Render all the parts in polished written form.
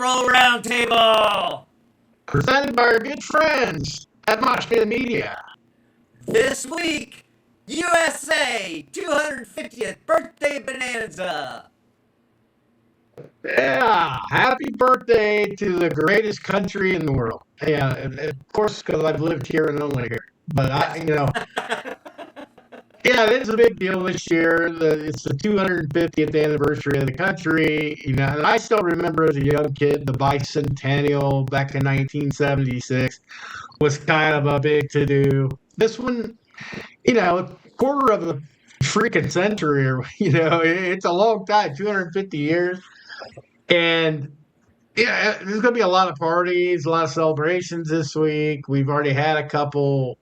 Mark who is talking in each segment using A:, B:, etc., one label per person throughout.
A: Roll Roundtable!
B: Presented by our good friends at Moshpit Media.
A: This week, USA 250th Birthday Bonanza!
B: Yeah, happy birthday to the greatest country in the world. Yeah, and of course, because I've lived here and only here. But yeah, it is a big deal this year. It's the 250th anniversary of the country. And I still remember as a young kid, the bicentennial back in 1976 was kind of a big to do. This one, a quarter of the freaking century, or it's a long time, 250 years. And yeah, there's going to be a lot of parties, a lot of celebrations this week. We've already had a couple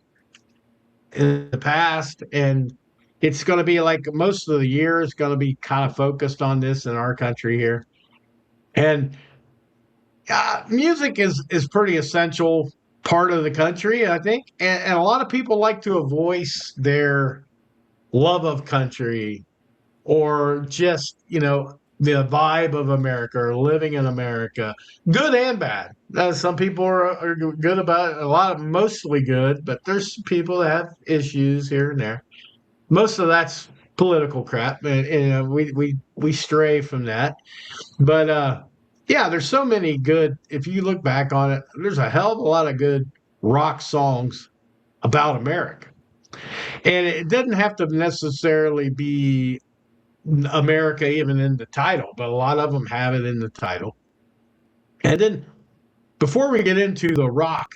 B: in the past, and it's going to be like most of the year is going to be kind of focused on this in our country here. And music is pretty essential part of the country, I think. And a lot of people like to voice their love of country or just, the vibe of America or living in America, good and bad. Some people are good about it, mostly good, but there's people that have issues here and there. Most of that's political crap, and we stray from that. But yeah, there's so many good. If you look back on it, there's a hell of a lot of good rock songs about America, and it doesn't have to necessarily be America even in the title, but a lot of them have it in the title. And then before we get into the rock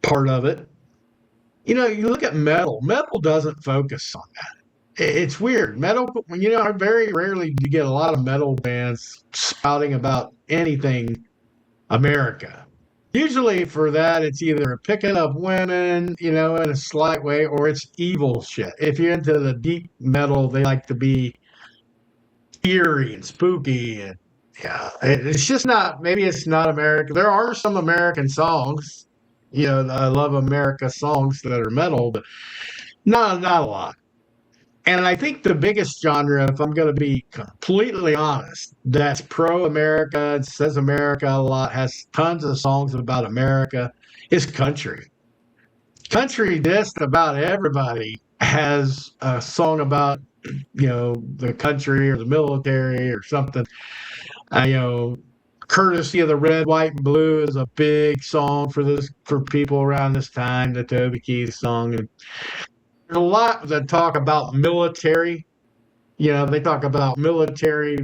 B: part of it, you look at metal. Metal doesn't focus on that. It's weird. Metal, very rarely do you get a lot of metal bands spouting about anything America. Usually for that, it's either picking up women, in a slight way, or it's evil shit. If you're into the deep metal, they like to be eerie and spooky, and yeah, it's just not. Maybe it's not American. There are some American songs, I love America songs that are metal, but not a lot. And I think the biggest genre, if I'm going to be completely honest, that's pro-America, it says America a lot, has tons of songs about America, is country. Country, just about everybody has a song about the country or the military or something. Courtesy of the Red, White, and Blue is a big song for people around this time. The Toby Keith song, and there's a lot that talk about military. They talk about military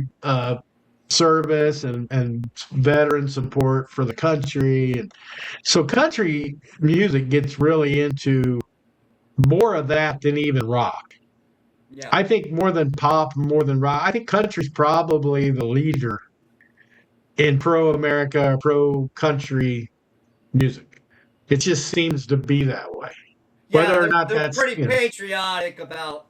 B: service and veteran support for the country, and so country music gets really into more of that than even rock.
A: Yeah.
B: I think more than pop, more than rock. I think country's probably the leader in pro-America, pro-country music. It just seems to be that way.
A: Yeah,
B: Whether or not
A: they're
B: that's
A: pretty patriotic about.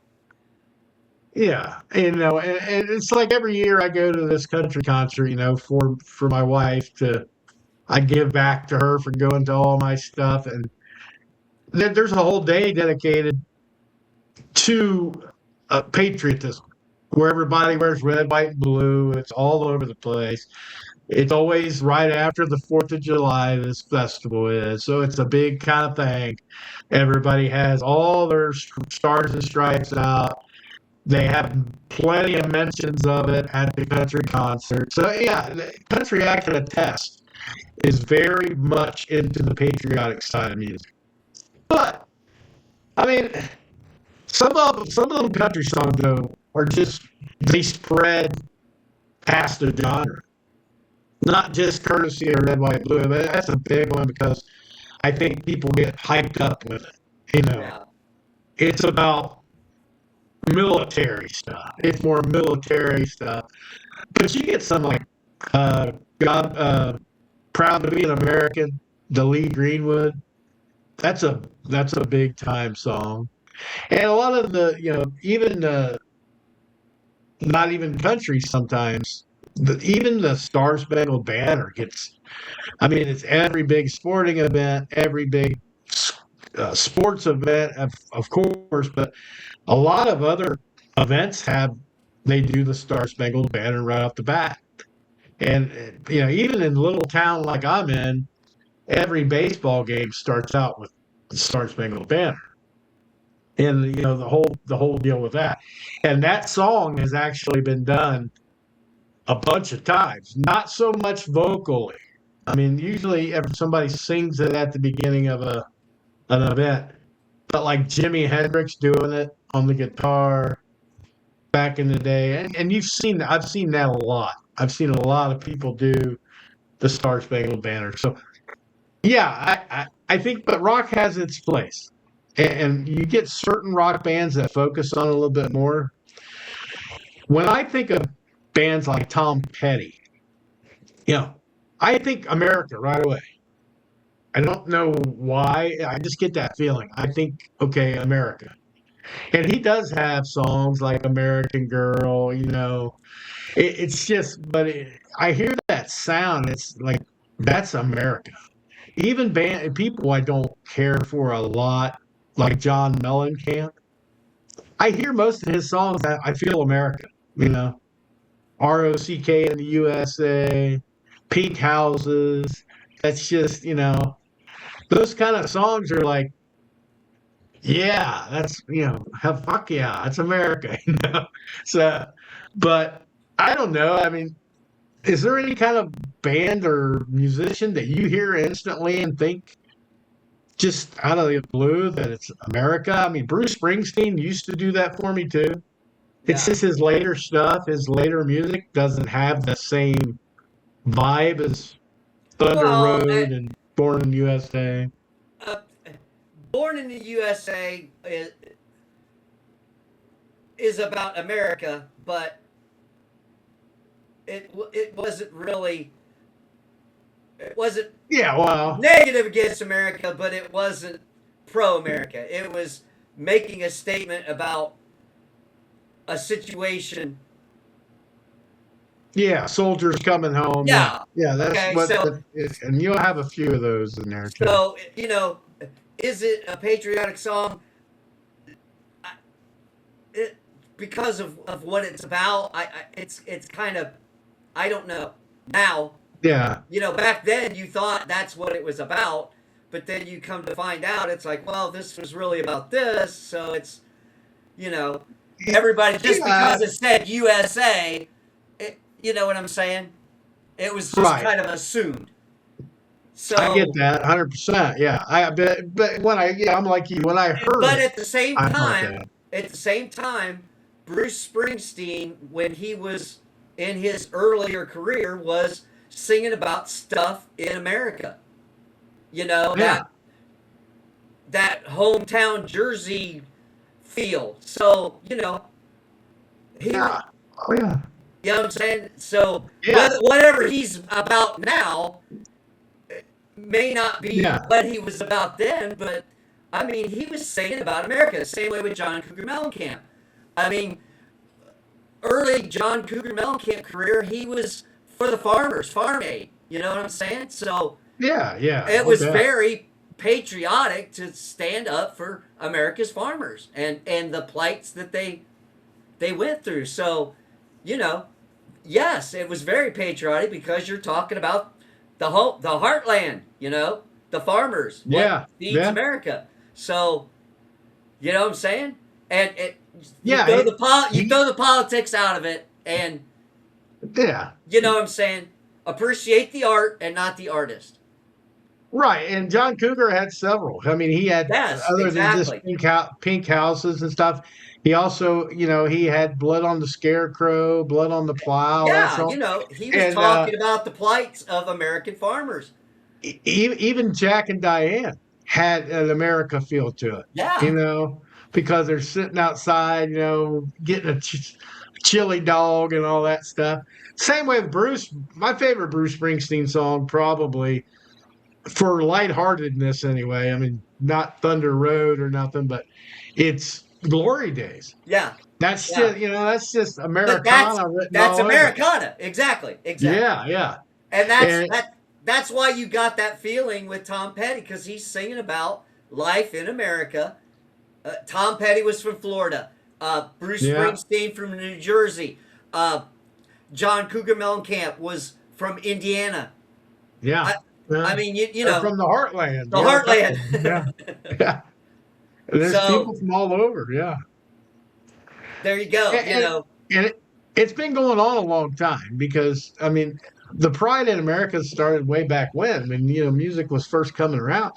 B: Yeah, and it's like every year I go to this country concert, for my wife I give back to her for going to all my stuff, and there's a whole day dedicated to patriotism, where everybody wears red, white, and blue. It's all over the place. It's always right after the 4th of July, this festival is. So it's a big kind of thing. Everybody has all their stars and stripes out. They have plenty of mentions of it at the country concert. So, yeah, the country, I can attest, is very much into the patriotic side of music. But, I mean, some of them country songs, though, are just, they spread past the genre. Not just courtesy of Red, White, Blue, but that's a big one because I think people get hyped up with it.
A: Yeah.
B: It's about military stuff. It's more military stuff. But you get some like God, Proud to Be an American, the Lee Greenwood. That's a big time song. And a lot of the, even not even country sometimes. Even the Star Spangled Banner gets. I mean, it's every big sporting event, every big sports event, of course, but a lot of other events they do the Star Spangled Banner right off the bat. And even in a little town like I'm in, every baseball game starts out with the Star Spangled Banner, and the whole deal with that. And that song has actually been done a bunch of times, not so much vocally. I mean, usually if somebody sings it at the beginning of an event, but like Jimi Hendrix doing it on the guitar back in the day, and I've seen that a lot. I've seen a lot of people do the Star Spangled Banner. So yeah, I think, but rock has its place, and you get certain rock bands that focus on it a little bit more. When I think of bands like Tom Petty, I think America right away. I don't know why. I just get that feeling. I think, okay, America. And he does have songs like American Girl, it's just, but I hear that sound. It's like, that's America. Even people I don't care for a lot, like John Mellencamp, I hear most of his songs that I feel American, you know, ROCK in the USA, Pink Houses. That's just, those kind of songs are like, yeah, that's fuck yeah, that's America, So, but I don't know. I mean, is there any kind of band or musician that you hear instantly and think just out of the blue that it's America? I mean, Bruce Springsteen used to do that for me too. It's
A: Yeah.
B: just his later stuff, his later music doesn't have the same vibe as Thunder
A: Well,
B: Road and Born in the USA.
A: uh, Born in the USA is about America, but it wasn't really, it wasn't
B: Yeah, well,
A: negative against America, but it wasn't pro America. It was making a statement about a situation.
B: yeah, soldiers coming home. Yeah,
A: Yeah.
B: yeah, that's
A: Okay.
B: what that is. And you'll have a few of those in there too.
A: So is it a patriotic song? It, because of what it's about. It's kind of, I don't know. Now,
B: Yeah,
A: back then you thought that's what it was about, but then you come to find out it's like, well, this was really about this. So it's, you know, everybody, just
B: yeah,
A: because it said USA, you know what I'm saying? It was just
B: right.
A: kind of assumed.
B: I get
A: So,
B: that 100%. Yeah, but when I'm like you. When I heard
A: but
B: it,
A: at the same
B: I thought
A: time,
B: that.
A: at the same time, Bruce Springsteen, when he was in his earlier career, was singing about stuff in America. You know
B: Yeah,
A: that hometown Jersey feel. So he,
B: yeah, oh yeah,
A: you know what I'm saying. So
B: yeah,
A: whatever he's about now may not be
B: yeah,
A: what he was about then, but I mean, he was singing about America. Same way with John Cougar Mellencamp. I mean, early John Cougar Mellencamp career, he was for the farmers, Farm Aid. You know what I'm saying? So
B: yeah, yeah.
A: it
B: No
A: was
B: doubt.
A: very patriotic to stand up for America's farmers and the plights that they went through. So, you know, yes, it was very patriotic because you're talking about the heartland, the farmers, what
B: Yeah,
A: feeds
B: yeah,
A: America. So, you know what I'm saying? And you
B: yeah.
A: throw you
B: He,
A: throw the politics out of it, and
B: yeah,
A: you know what I'm saying? Appreciate the art and not the artist.
B: right. And John Cougar had several. I mean, he had
A: Yes,
B: other than just
A: exactly.
B: pink houses and stuff. He also, he had Blood on the Scarecrow, Blood on the Plow. That's
A: Yeah,
B: all.
A: he was
B: And
A: talking about the plights of American farmers.
B: even Jack and Diane had an America feel to it, you
A: Yeah,
B: know, because they're sitting outside, getting a chili dog and all that stuff. Same way with Bruce. My favorite Bruce Springsteen song, probably for lightheartedness anyway. I mean, not Thunder Road or nothing, but it's Glory Days.
A: yeah,
B: That's
A: yeah.
B: just, that's just
A: But
B: Americana written
A: that's
B: all over it.
A: Americana. Exactly, exactly.
B: Yeah, yeah.
A: And
B: And
A: that's why you got that feeling with Tom Petty, because he's singing about life in America. Tom Petty was from Florida. Bruce
B: yeah,
A: Springsteen from New Jersey. John Cougar Mellencamp was from Indiana.
B: Yeah.
A: I
B: Yeah.
A: I mean, you
B: They're
A: know,
B: from the heartland.
A: the
B: Yeah, a couple. Yeah.
A: heartland.
B: Yeah. There's
A: So
B: people from all over. Yeah.
A: there you go.
B: And, and, and it's been going on a long time because, I mean, the pride in America started way back when music was first coming around.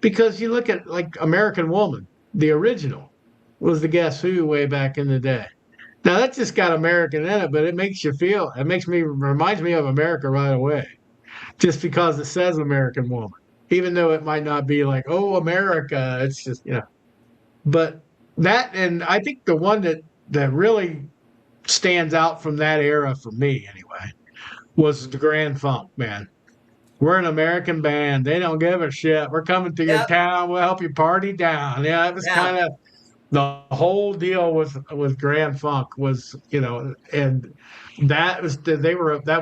B: Because you look at like American Woman, the original was the Guess Who way back in the day. Now that just got American in it, but reminds me of America right away, just because it says American Woman, even though it might not be like, oh, America. It's just, but that, and I think the one that really stands out from that era for me anyway was the Grand Funk, man. We're an American band. They don't give a shit. We're coming to your
A: yep,
B: town. We'll help you party down. Yeah, it was
A: yeah,
B: kind of the whole deal with Grand Funk was, and that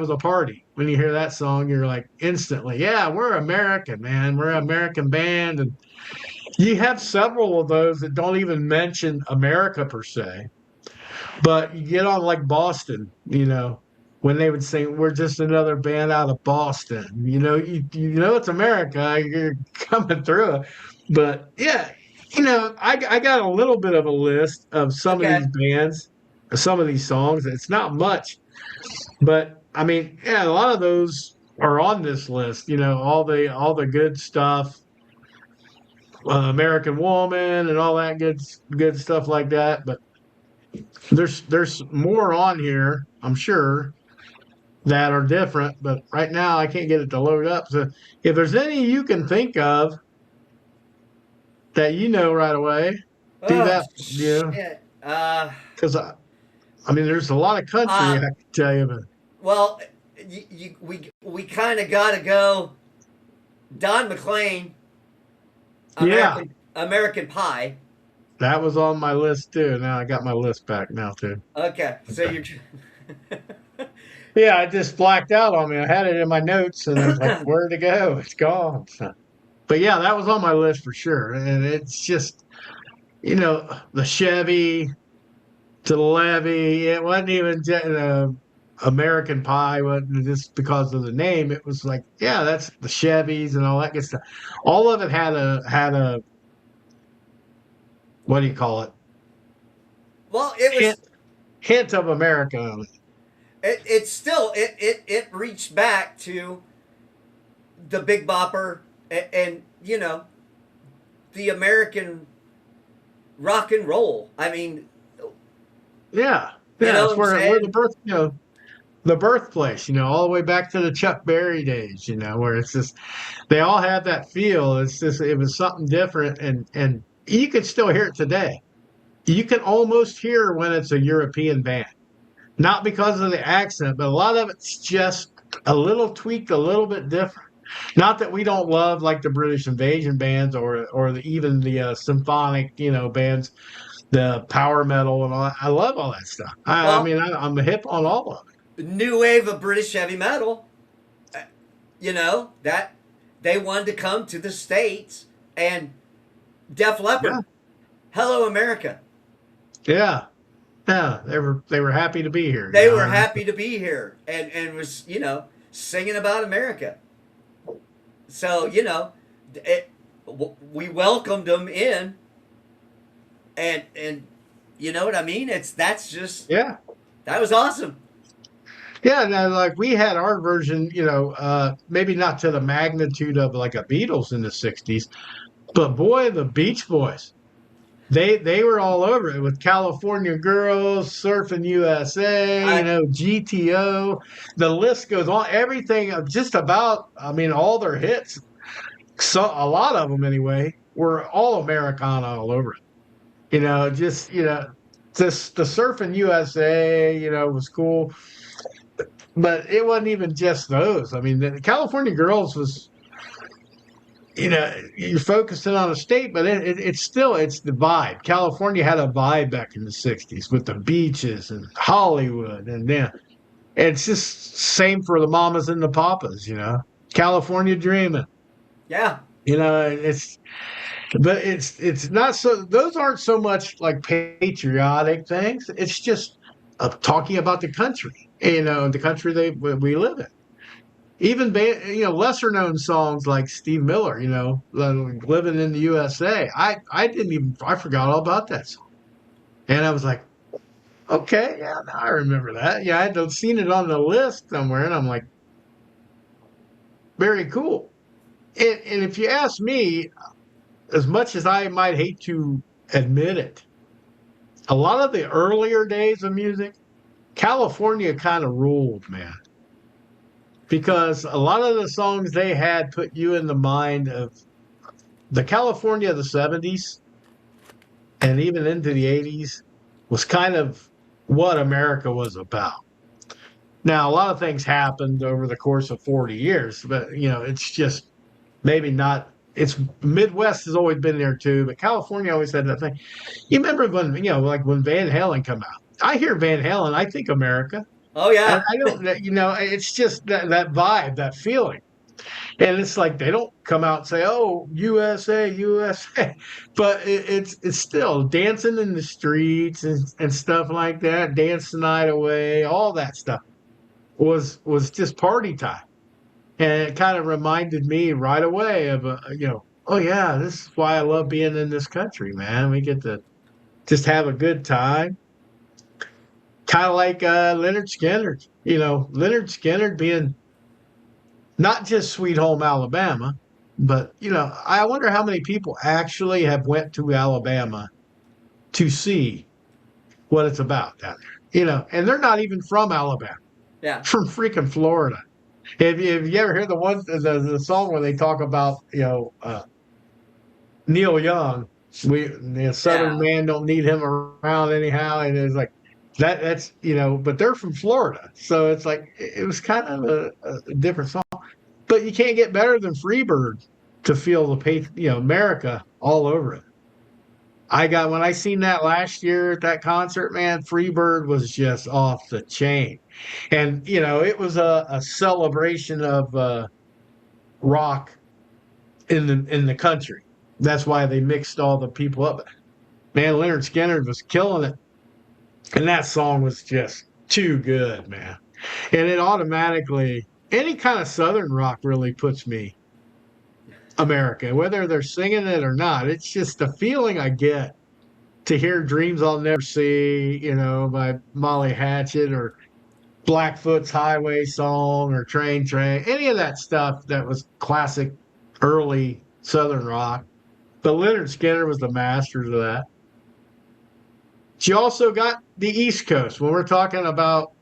B: was a party. When you hear that song, you're like instantly, yeah, we're American, man. We're an American band, and you have several of those that don't even mention America per se, but you get on like Boston, when they would sing, "We're just another band out of Boston." You know it's America. You're coming through it, but yeah, I got a little bit of a list of some of
A: okay,
B: these bands, some of these songs. It's not much, but I mean, yeah, a lot of those are on this list. All the good stuff, American Woman, and all that good stuff like that. But there's more on here, I'm sure, that are different, but right now I can't get it to load up. So if there's any you can think of that right away, do
A: oh
B: that,
A: shit.
B: because I mean, there's a lot of country I
A: Uh,
B: can tell you, but
A: well, we kind of gotta go. Don McLean,
B: yeah,
A: American Pie.
B: that was on my list too. Now I got my list back now too.
A: Okay, so you're.
B: Yeah, it just blacked out on me. I had it in my notes, and I was like, "Where'd it go? It's gone." So, but yeah, that was on my list for sure, and it's just the Chevy to the levee. It wasn't even American Pie, wasn't just because of the name. It was like, yeah, that's the Chevys and all that good stuff. All of it had a what do you call it?
A: Well, it
B: Hint
A: was.
B: hint of America on it.
A: It still it reached back to the Big Bopper and the American rock and roll. I mean,
B: Yeah,
A: you
B: yeah,
A: know
B: it's
A: what I'm
B: where
A: saying?
B: the birthplace. All the way back to the Chuck Berry days. Where it's just they all had that feel. It's just it was something different, and you can still hear it today. You can almost hear when it's a European band. Not because of the accent, but a lot of it's just a little tweaked, a little bit different. Not that we don't love like the British invasion bands even the symphonic, bands, the power metal and all that. I love all that stuff. I
A: Well,
B: mean, I'm hip on all of
A: new wave of British heavy metal. uh, that they wanted to come to the states and Def
B: it. Yeah,
A: Leppard, Hello America.
B: yeah, yeah. They were happy to be here.
A: They were happy to be here and was singing about America. So it, we welcomed them in, and you know what I mean. That's just
B: Yeah,
A: that was awesome.
B: yeah. Now, like we had our version, maybe not to the magnitude of like a Beatles in the '60s, but boy, the Beach Boys. They were all over it with California Girls, Surfing USA,
A: I
B: GTO. The list goes on. Everything just about. I mean, all their hits. So a lot of them anyway were all Americana all over it. Just this the Surfing USA. Was cool, but it wasn't even just those. I mean, the California Girls was you're focusing on a state, but it's the vibe. California had a vibe back in the '60s with the beaches and Hollywood, and then it's just same for the mamas and the papas. California dreaming.
A: yeah
B: It's but it's not so. Those aren't so much like patriotic things. It's just talking about the country. The country we live in. even lesser known songs like Steve Miller, like Living in the USA. I didn't even I forgot all about that song, and I was like, okay, yeah, now I remember that. Yeah, I'd seen it on the list somewhere, and I'm like, very cool. And if you ask me, as much as I might hate to admit it, a lot of the earlier days of music, California kind of ruled, man, because a lot of the songs they had put you in the mind of the California of the 70s and even into the 80s was kind of what America was about. Now, a lot of things happened over the course of 40 years, but it's just maybe not. It's Midwest has always been there too, but California always had that thing. You remember when like when Van Halen come out? I hear Van Halen, I think America,
A: Oh
B: and
A: yeah,
B: I don't. It's just that vibe, that feeling. And it's like they don't come out and say, "Oh, USA, USA," but it's still dancing in the streets and stuff like that. Dance the night away, all that stuff was just party time, and it kind of reminded me right away of oh yeah, this is why I love being in this country, man. We get to just have a good time, kind of like Leonard Skinner. Leonard Skinner being not just Sweet Home Alabama, but I wonder how many people actually have went to Alabama to see what it's about down there. And they're not even from Alabama,
A: yeah.
B: from freaking Florida. Have you ever heard the song where they talk about Neil Young? The Southern
A: Yeah.
B: man don't need him around anyhow, and it's like that's but they're from Florida, so it's like it was kind of a different song. But you can't get better than Freebird to feel America all over it. When I seen that last year at that concert, man, Freebird was just off the chain. And it was a celebration of rock in the country. That's why they mixed all the people up. Man, Leonard Skinner was killing it. And that song was just too good, man. And it automatically any kind of southern rock really puts me America, whether they're singing it or not. It's just the feeling I get to hear Dreams I'll Never See, by Molly Hatchet or Blackfoot's Highway Song or Train, any of that stuff that was classic early Southern rock. But Leonard Skinner was the masters of that. She also got the East Coast when we're talking about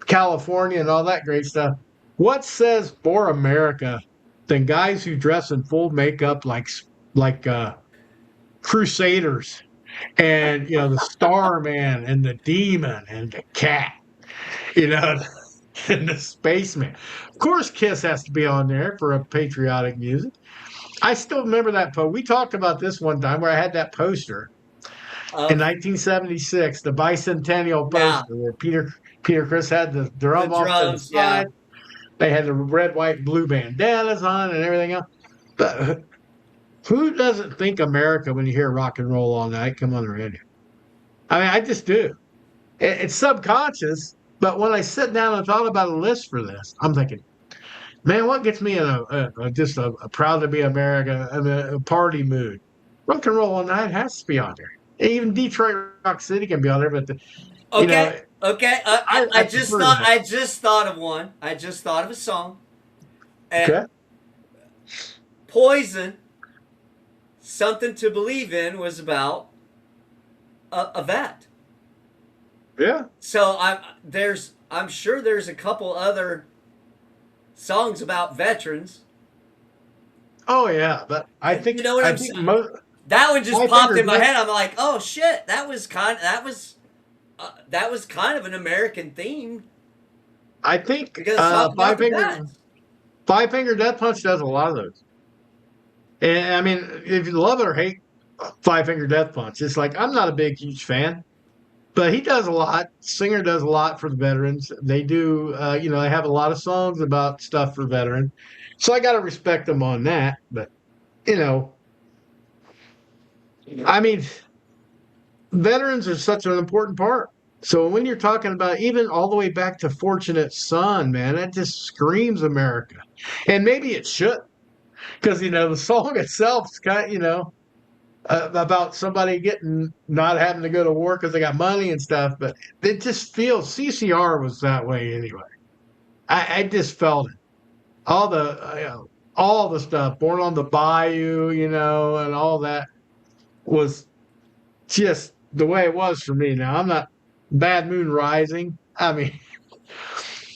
B: California and all that great stuff. What says more America than guys who dress in full makeup like crusaders and the Starman and the Demon and the Cat, you know, and the Spaceman. Of course, Kiss has to be on there for a patriotic music. I still remember that post. We talked about this one time where I had that poster in
A: Of
B: 1976, the bicentennial
A: yeah,
B: poster where Peter Chris had the
A: the
B: drum off to the
A: drums. Yeah.
B: side. They had the red, white, blue bandanas on and everything else. But who doesn't think America when you hear rock and roll all night come on the radio? I mean, I just do. It's subconscious, but when I sit down and thought about a list for this, I'm thinking, man, what gets me in just a proud to be America, a party mood? Rock and roll all night has to be on there. Even Detroit Rock City can be on there, but you know,
A: Okay. Okay.
B: I prefer that.
A: I just thought of one. I just thought of a song. And
B: Okay,
A: Poison, Something to Believe in, was about a vet.
B: yeah,
A: So I'm sure there's a couple other songs about veterans.
B: oh yeah, but
A: You know what
B: I
A: I'm
B: think
A: saying? That one just
B: Five
A: popped
B: Finger
A: in my
B: Death.
A: head. I'm like, oh shit, that was kind of an American theme
B: I think
A: because it's talking about
B: Five
A: the
B: Finger
A: vets.
B: Five Finger Death Punch does a lot of those. And I mean, if you love it or hate Five Finger Death Punch, it's like I'm not a big huge fan, but he does a lot. Singer does a lot for the veterans. They do, they have a lot of songs about stuff for veterans. So I got to respect them on that. But you know, I mean, veterans are such an important part. So when you're talking about even all the way back to Fortunate Son, man, that just screams America. And maybe it should, because the song itself is kind of, about somebody getting not having to go to work because they got money and stuff. But it just feels CCR was that way anyway. I just felt it. All the all the stuff, Born on the Bayou, and all that was just the way it was for me. Now I'm not Bad Moon Rising. I mean,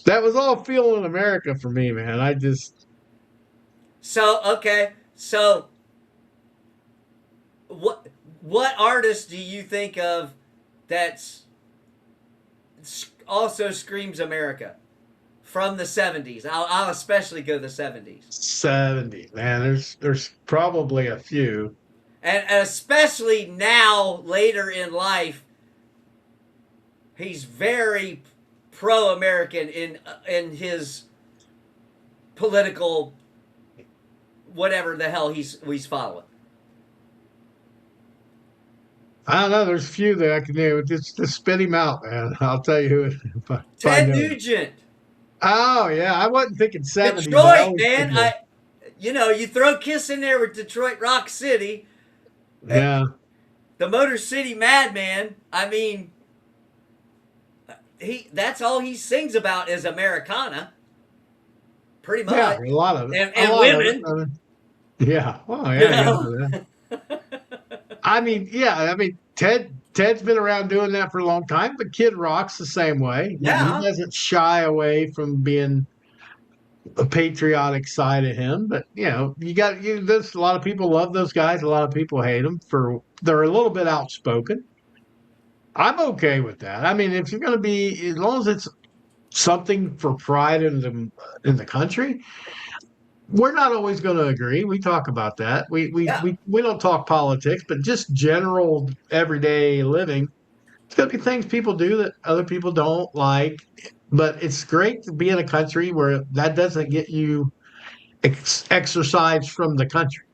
B: that was all feeling America for me, man. I just
A: So okay, so what artist do you think of that's also screams America from the 70s? I'll especially go the 70s.
B: 70, man. There's probably a few.
A: And especially now later in life, he's very pro-American in his political whatever the hell he's following.
B: I don't know. There's a few that I can do. Just spit him out, man. I'll tell you who if I
A: Ted
B: know.
A: Nugent,
B: Oh yeah, I wasn't thinking 70s. I
A: Detroit,
B: always
A: man.
B: think
A: You throw Kiss in there with Detroit Rock City,
B: yeah,
A: the Motor City Madman. I mean, that's all he sings about is Americana, pretty
B: yeah.
A: much,
B: A lot of it. A
A: and
B: lot of it.
A: women.
B: Yeah. Well,
A: You
B: yeah, you
A: know.
B: know that. I mean, yeah. I mean, Ted's been around doing that for a long time, but Kid Rock's the same way. He
A: Yeah,
B: doesn't shy away from being a patriotic side of him. But there's a lot of people love those guys. A lot of people hate them for they're a little bit outspoken. I'm okay with that. I mean, if you're going to be, as long as it's something for pride in the country, we're not always going to agree. We talk about that. We we
A: yeah,
B: we we don't talk politics, but just general everyday living. It's going to be things people do that other people don't like. But it's great to be in a country where that doesn't get you exercise from the country.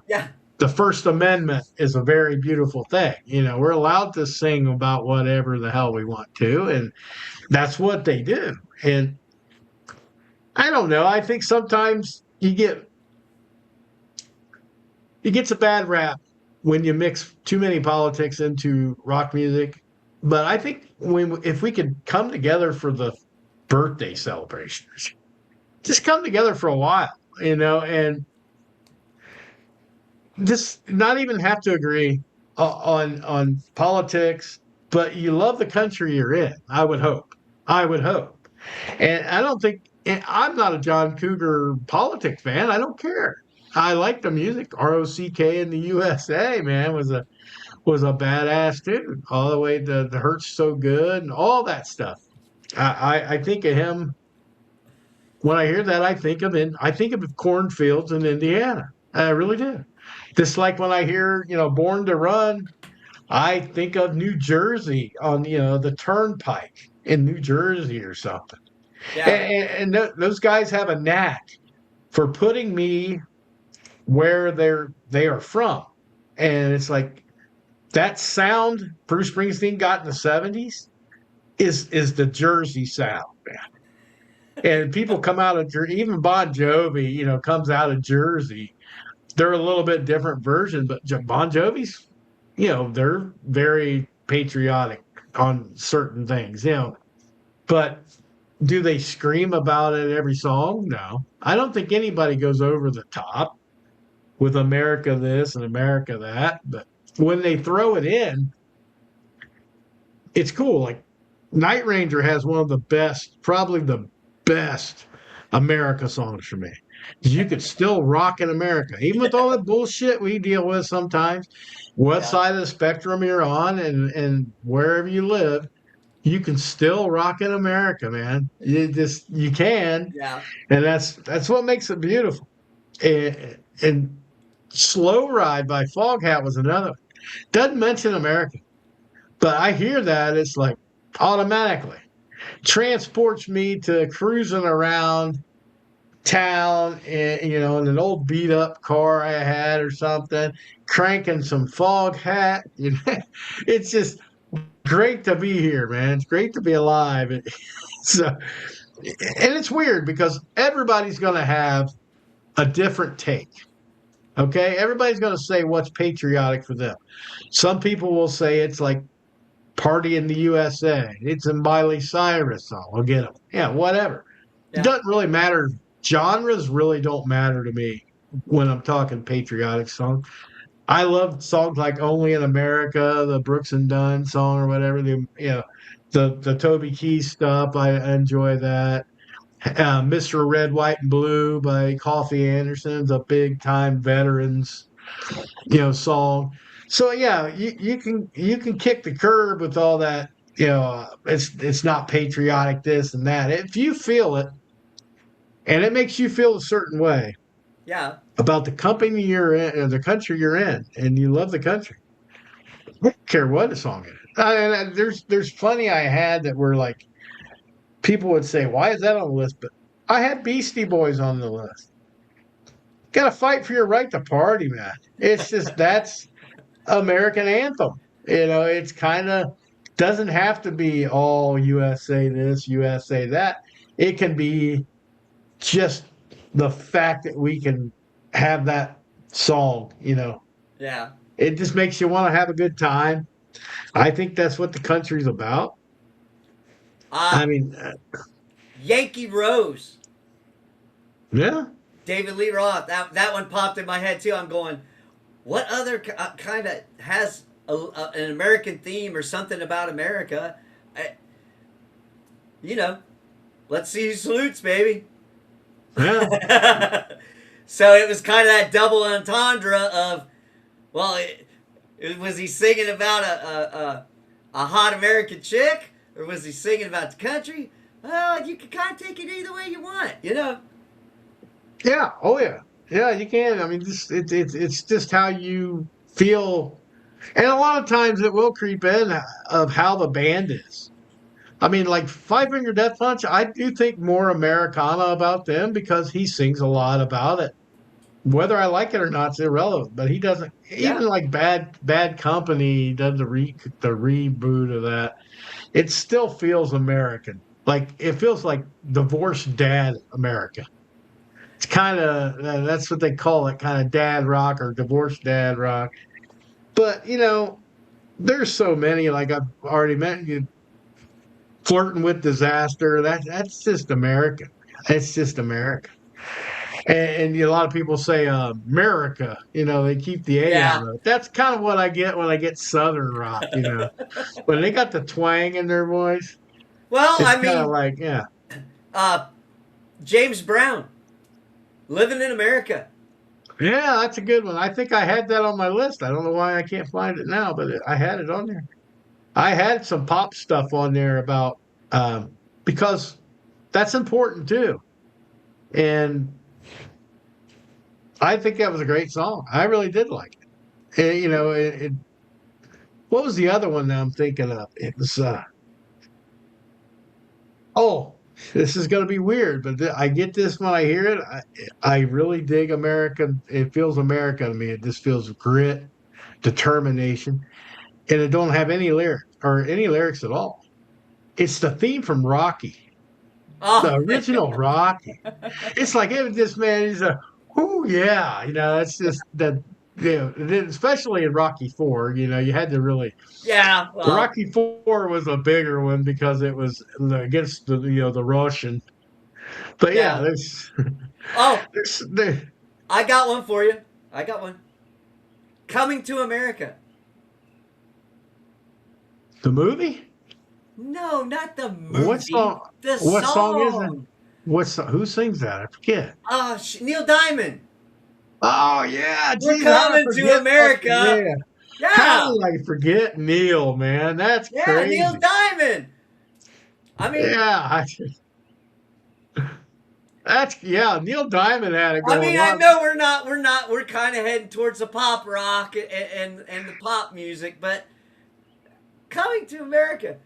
A: yeah,
B: The First Amendment is a very beautiful thing. We're allowed to sing about whatever the hell we want to, and that's what they do. And I don't know. I think sometimes you get a bad rap when you mix too many politics into rock music. But I think if we could come together for the birthday celebrations, just come together for a while, and just not even have to agree on politics, but you love the country you're in. I would hope. I would hope. And I don't think and I'm not a John Cougar politics fan. I don't care. I like the music. ROCK in the USA, man, was a badass dude. All the way to the Hurts So Good and all that stuff. I think of him when I hear that. I think of cornfields in Indiana. I really do. Just like when I hear Born to Run, I think of New Jersey on the Turnpike in New Jersey or something.
A: yeah,
B: And those guys have a knack for putting me where they are from, and it's like that sound Bruce Springsteen got in the '70s is the Jersey sound, man. And people come out of Jersey, even Bon Jovi, comes out of Jersey. They're a little bit different version, but Bon Jovi's, they're very patriotic on certain things, But do they scream about it every song? No. I don't think anybody goes over the top with America this and America that. But when they throw it in, it's cool. Like Night Ranger has one of the best, probably the best America songs for me. You could still rock in America, even with all the bullshit we deal with sometimes. What
A: yeah,
B: side of the spectrum you're on, and wherever you live, you can still rock in America, man. You can,
A: yeah.
B: and that's what makes it beautiful. And Slow Ride by Foghat was another one. Doesn't mention America, but I hear that it's like automatically transports me to cruising around town, in an old beat up car I had or something, cranking some Foghat. It's just Great to be here, man. It's great to be alive. So, and it's weird because everybody's going to have a different take. Okay, everybody's going to say what's patriotic for them. Some people will say it's like Party in the USA. It's a Miley Cyrus song. We'll get them. Yeah, whatever. It
A: Yeah.
B: doesn't really matter. Genres really don't matter to me when I'm talking patriotic songs. I love songs like "Only in America," the Brooks and Dunn song or whatever. The Toby Keith stuff. I enjoy that. Mr. Red, White, and Blue by Coffee Anderson's a big time veterans song. So yeah, you can kick the curb with all that. It's not patriotic this and that. If you feel it and it makes you feel a certain way
A: Yeah.
B: about the company you're in or the country you're in, and you love the country, I don't care what the song is. There's plenty I had that were like people would say, "Why is that on the list?" But I had Beastie Boys on the list. Got to fight for your right to party, man. It's just that's American anthem. It's kind of doesn't have to be all USA this, USA that. It can be just the fact that we can have that song.
A: Yeah.
B: It just makes you want to have a good time. I think that's what the country's about. I
A: Ah,
B: mean,
A: Yankee Rose.
B: yeah,
A: David Lee Roth. That one popped in my head too. I'm going, what other kind of has an American theme or something about America? I, you know, let's see who salutes, baby.
B: yeah,
A: So it was kind of that double entendre of, well, was he singing about a hot American chick, or was he singing about the country? Well, you can kind of take it either way you want.
B: yeah. Oh yeah, yeah. You can. I mean, just it's just how you feel, and a lot of times it will creep in of how the band is. I mean, like Five Finger Death Punch, I do think more Americana about them because he sings a lot about it. Whether I like it or not is irrelevant. But he doesn't
A: Yeah,
B: even like Bad Company does the reboot of that. It still feels American. Like it feels like divorced dad America. It's kind of that's what they call it, kind of dad rock or divorced dad rock. But there's so many like I've already mentioned flirting with disaster. That's just American. It's just America. And a lot of people say America. They keep the A out
A: yeah.
B: of it. That's kind of what I get when I get Southern rock. When they got the twang in their voice,
A: Well,
B: it's
A: I
B: kind of
A: mean,
B: like yeah,
A: uh, James Brown, living in America.
B: yeah, that's a good one. I think I had that on my list. I don't know why I can't find it now, but I had it on there. I had some pop stuff on there about because that's important too. And I think that was a great song. I really did like it. What was the other one that I'm thinking of? It was oh, this is going to be weird, but I get this when I hear it. I really dig American. It feels American to me. It just feels grit, determination, and it don't have any lyrics or any lyrics at all. It's the theme from Rocky, the
A: Oh,
B: original Rocky. It's like it was this man. He's a, oh yeah, it's just that. Especially in Rocky Four, you had to really.
A: yeah. Well,
B: Rocky Four was a bigger one because it was against the Russian. But yeah,
A: yeah. Oh,
B: there's
A: I got one for you. I got one. Coming to America.
B: the movie.
A: No, not the
B: What
A: movie.
B: song?
A: The
B: What song is it?
A: song.
B: Who sings that? I forget.
A: Neil Diamond.
B: Oh yeah,
A: We're
B: geez, how did I
A: coming to
B: forget fucking
A: America.
B: yeah. How
A: Yeah.
B: did I forget Neil, man? That's
A: Yeah, Neil
B: crazy.
A: Diamond. I mean,
B: Yeah, yeah. Neil Diamond had it
A: I
B: going
A: mean, I
B: on.
A: know we're kind of heading towards the pop rock and the pop music, but coming to America,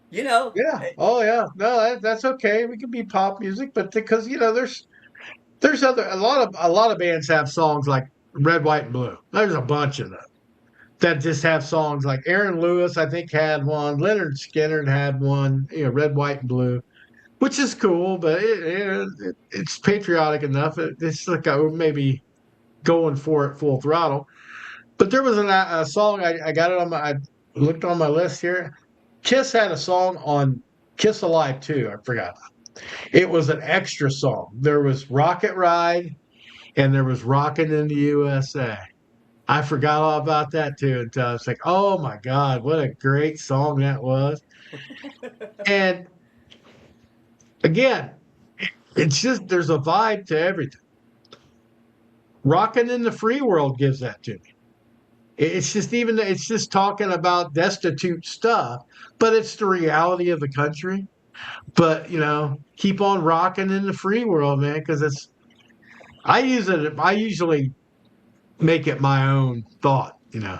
A: you know,
B: Yeah. Oh yeah. No, that's okay. We can be pop music, but because there's a lot of bands have songs like Red, White, and Blue. There's a bunch of them. that just have songs like Aaron Lewis, I think, had one. Leonard Skinner had one. Red, white, and blue, which is cool, but it's patriotic enough. It's like maybe going for it full throttle. But there was a song I got it on my. I looked on my list here. Kiss had a song on Kiss Alive too. I forgot. It was an extra song. There was Rocket Ride and there was Rockin' in the USA. I forgot all about that too until I was like, oh my God, what a great song that was. And again, it's just there's a vibe to everything. Rockin' in the Free World gives that to me. It's just talking about destitute stuff, but it's the reality of the country. But keep on rocking in the free world, man, because I usually make it my own thought. I know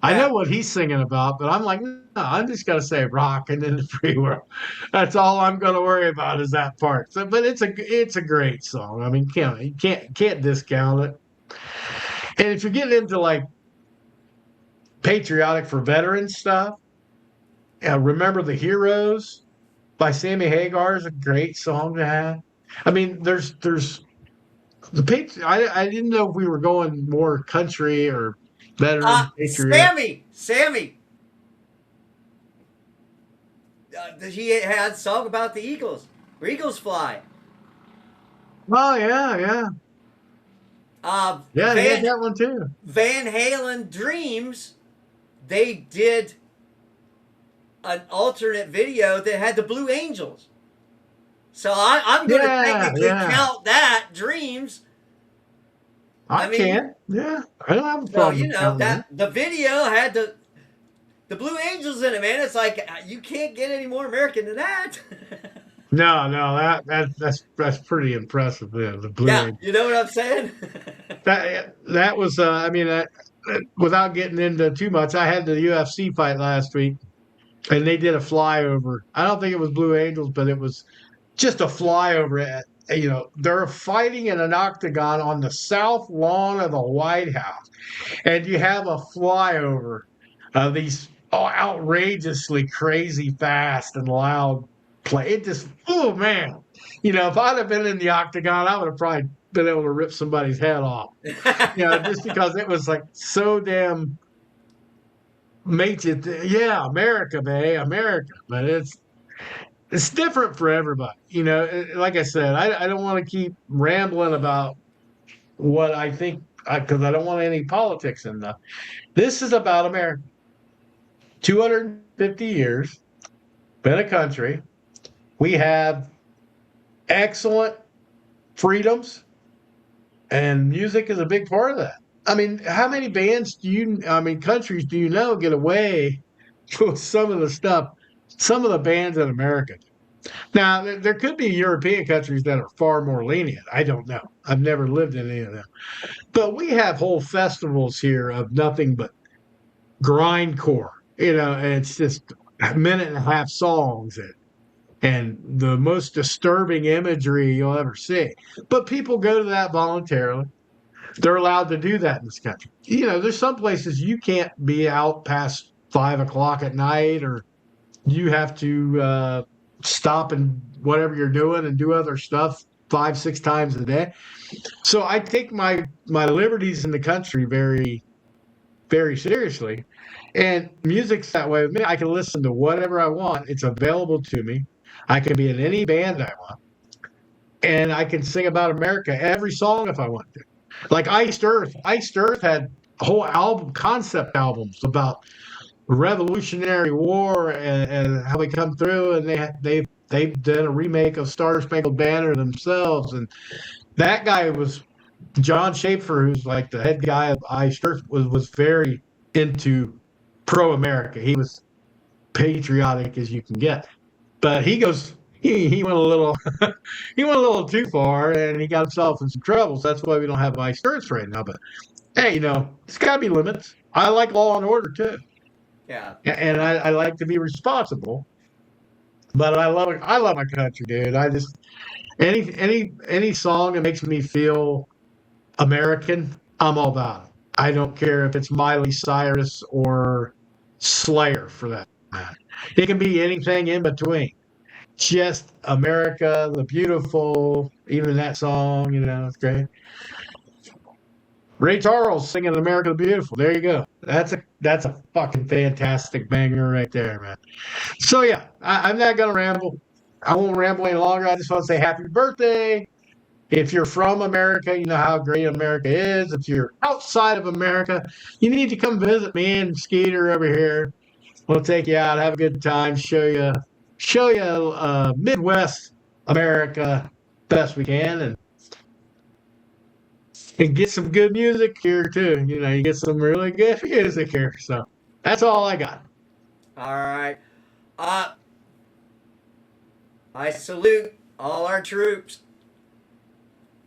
A: Yeah.
B: what he's singing about, but I'm like, no, I'm just gonna say rocking in the free world. That's all I'm gonna worry about is that part. So, but it's a great song. I mean, you can't discount it. And if you're getting into like patriotic for veterans stuff, remember the heroes by Sammy Hagar is a great song to have. I mean, there's I didn't know if we were going more country or veteran patriot.
A: Sammy, he had a song about the Eagles. Where Eagles fly.
B: Oh yeah, yeah,
A: Uh,
B: yeah. He had
A: Van
B: that one too.
A: Van Halen Dreams. They did an alternate video that had the Blue Angels. So I'm going to
B: Yeah,
A: technically
B: yeah.
A: count that Dreams.
B: I
A: I mean,
B: can. Yeah, I don't have a
A: so
B: problem with counting that.
A: that the video had the Blue Angels in it, man. It's like you can't get any more American than that.
B: No, no, that's pretty impressive. Yeah, the Blue
A: Yeah,
B: Angels.
A: you know what I'm saying?
B: That was. I mean, without getting into too much, I had the UFC fight last week, and they did a flyover. I don't think it was Blue Angels, but it was just a flyover they're fighting in an octagon on the south lawn of the White House, and you have a flyover of these outrageously crazy fast and loud play. It just, oh man, if I'd have been in the octagon, I would have probably been able to rip somebody's head off. Just because it was like so damn makes it, yeah, America, man, America, but it's different for everybody. Like I said, I don't want to keep rambling about what I think because I don't want any politics in that. This is about America. 250 years, been a country. We have excellent freedoms, and music is a big part of that. I mean, how many countries do you know get away with some of the stuff, some of the bands in America? Now, there could be European countries that are far more lenient. I don't know. I've never lived in any of them. But we have whole festivals here of nothing but grindcore, and it's just a minute and a half songs and the most disturbing imagery you'll ever see. But people go to that voluntarily. They're allowed to do that in this country. There's some places you can't be out past 5 o'clock at night, or you have to stop and whatever you're doing and do other stuff 5, 6 times a day. So I take my liberties in the country very, very seriously. And music's that way with me. I can listen to whatever I want. It's available to me. I can be in any band I want. And I can sing about America every song if I want to. Like Iced Earth. Iced Earth had whole concept albums about the Revolutionary War and how we come through, and they've done a remake of Star Spangled Banner themselves. And that guy was John Schaefer, who's like the head guy of Iced Earth, was very into pro America. He was patriotic as you can get. But he went a little he went a little too far, and he got himself in some trouble. So that's why we don't have Iced Earth right now. But hey, it's got to be limits. I like law and order too.
A: Yeah.
B: And I like to be responsible. But I love my country, dude. I just any song that makes me feel American, I'm all about it. I don't care if it's Miley Cyrus or Slayer for that matter. It can be anything in between. Just America, the beautiful, even that song, it's great. Ray Charles singing America the Beautiful. There you go. That's a fucking fantastic banger right there, man. So yeah, I'm not gonna ramble. I won't ramble any longer. I just want to say happy birthday. If you're from America, you know how great America is. If you're outside of America, you need to come visit me and Skeeter over here. We'll take you out, have a good time, show you Midwest America best we can, and get some good music here too. You get some really good music here. So that's all I got.
A: All right. Uh, I salute all our troops.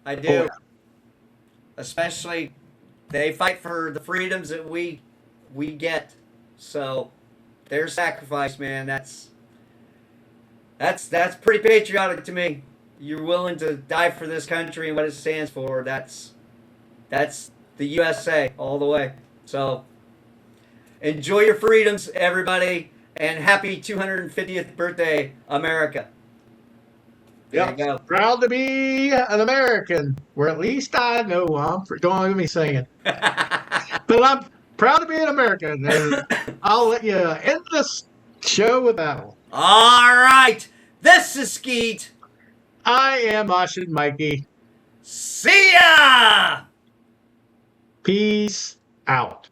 A: I
B: Oh
A: do. Especially they fight for the freedoms that we get. So their sacrifice, man, that's pretty patriotic to me. You're willing to die for this country and what it stands for. That's the USA all the way. So enjoy your freedoms, everybody, and happy 250th birthday, America. There you
B: Yep.
A: go.
B: Proud to be an American, or at least I know I'm. Don't let me singing, but I'm proud to be an American, and I'll let you end this show with that one.
A: All right. This is Skeet.
B: I am Ashin Mikey.
A: See ya!
B: Peace out.